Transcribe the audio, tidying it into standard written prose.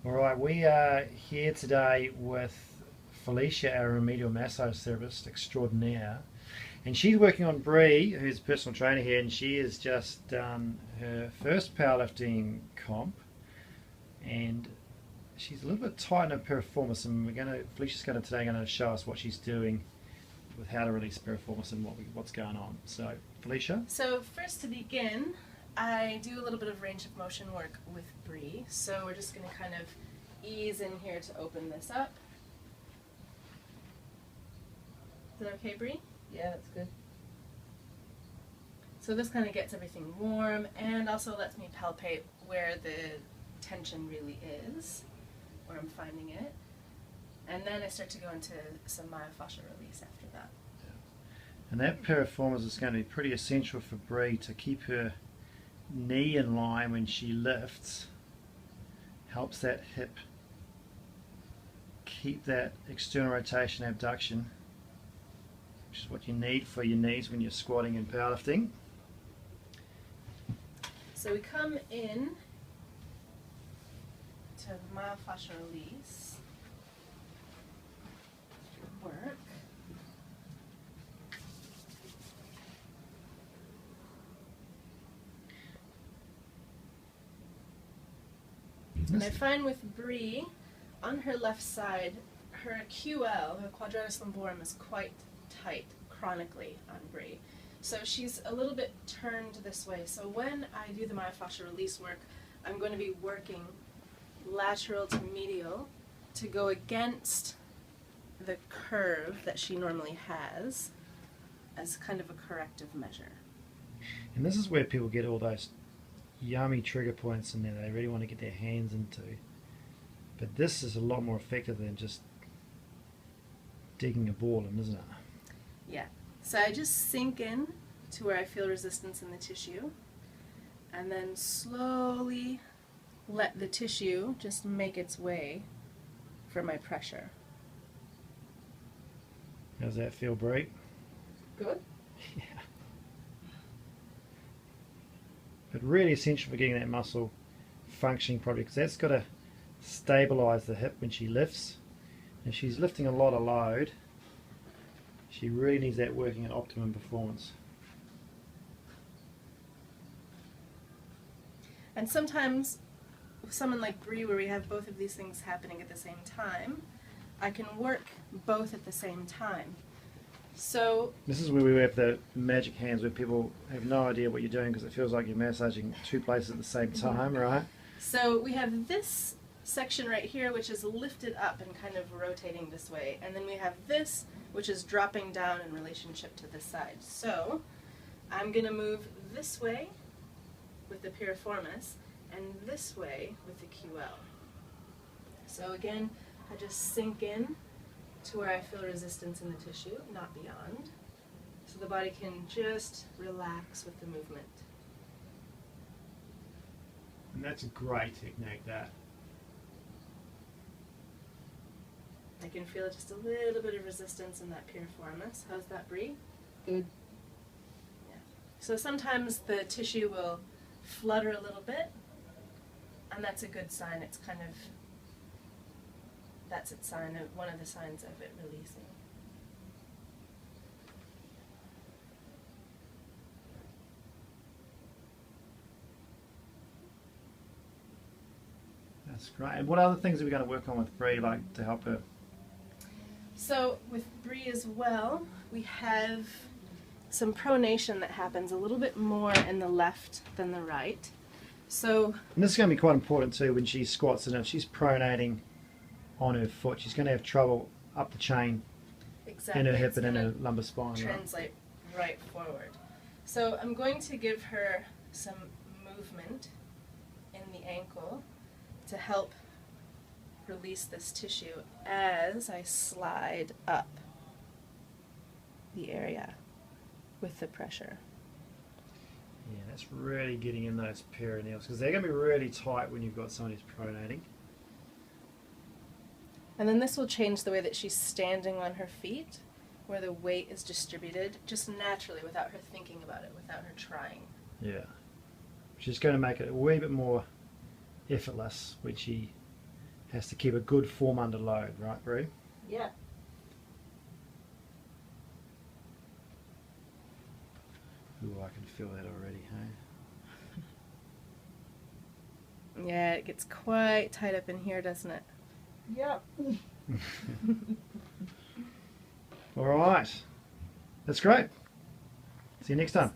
Alright, we are here today with Felicia, our remedial massage therapist extraordinaire. And she's working on Bree, who's a personal trainer here, and she has just done her first powerlifting comp. And she's a little bit tight in her piriformis, and Felicia's going to show us what she's doing with how to release piriformis and what's going on. So, Felicia? So first to begin, I do a little bit of range of motion work with Bree. So we're just going to kind of ease in here to open this up. Is that okay, Bree? Yeah, that's good. So this kind of gets everything warm and also lets me palpate where the tension really is, where I'm finding it. And then I start to go into some myofascial release after that. And that piriformis is going to be pretty essential for Bree to keep her knee in line when she lifts. Helps that hip keep that external rotation abduction, which is what you need for your knees when you're squatting and powerlifting. So we come in to myofascial release work. And I find with Bree, on her left side, her QL, her quadratus lumborum, is quite tight chronically on Bree. So she's a little bit turned this way. So when I do the myofascial release work, I'm going to be working lateral to medial to go against the curve that she normally has as kind of a corrective measure. And this is where people get all those yummy trigger points in there they really want to get their hands into. But this is a lot more effective than just digging a ball in, isn't it? Yeah. So I just sink in to where I feel resistance in the tissue and then slowly let the tissue just make its way for my pressure. How's that feel, Bree? Good. Yeah. But really essential for getting that muscle functioning properly, because that's got to stabilize the hip when she lifts. If she's lifting a lot of load, she really needs that working at optimum performance. And sometimes with someone like Bree, where we have both of these things happening at the same time, I can work both at the same time. So this is where we have the magic hands, where people have no idea what you're doing because it feels like you're massaging two places at the same time, right? So we have this section right here, which is lifted up and kind of rotating this way, and then we have this, which is dropping down in relationship to this side. So I'm going to move this way with the piriformis and this way with the QL. So again, I just sink in to where I feel resistance in the tissue, not beyond, so the body can just relax with the movement. And that's a great technique, that. I can feel just a little bit of resistance in that piriformis. How's that, Bree? Good. Yeah. So sometimes the tissue will flutter a little bit, and that's a good sign. It's kind of, that's its sign of, one of the signs of it releasing. That's great. And what other things are we going to work on with Bree, like to help her? So with Bree as well, we have some pronation that happens a little bit more in the left than the right. So, and this is going to be quite important too when she squats, and if she's pronating on her foot, she's going to have trouble up the chain exactly, in her hip and in her lumbar spine. Translate right forward. So I'm going to give her some movement in the ankle to help release this tissue as I slide up the area with the pressure. Yeah, that's really getting in those perineals, because they're going to be really tight when you've got someone who's pronating. And then this will change the way that she's standing on her feet, where the weight is distributed just naturally without her thinking about it, without her trying. Yeah. She's going to make it a wee bit more effortless when she Has to keep a good form under load, right, Bree? Yeah. Ooh, I can feel that already, hey? Yeah, it gets quite tight up in here, doesn't it? Yep. All right. That's great. See you next time.